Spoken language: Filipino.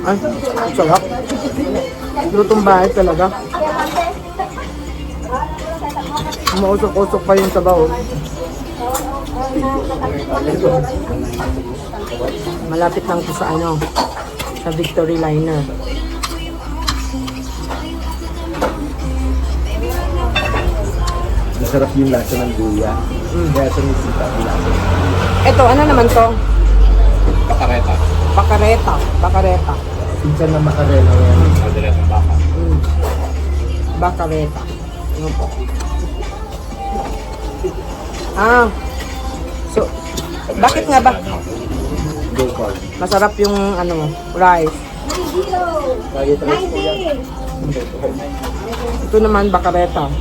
Ay, sarap. Lutong bahay talaga. Mausok-usok pa yung sabaw. Malapit lang to sa ano, sa Victory Liner. Masarap yung lasa ng luya. Kaya sumisita ang lasa. Ito, ano naman to? Pakareta. Bacareta. Pinsan na makarena yan. Madalas ng baka. Bacareta. Ano po? Ah. So, bakit nga ba? Go for it. Masarap yung ano, rice. Lagi tayo po yan. Ito naman, bacareta.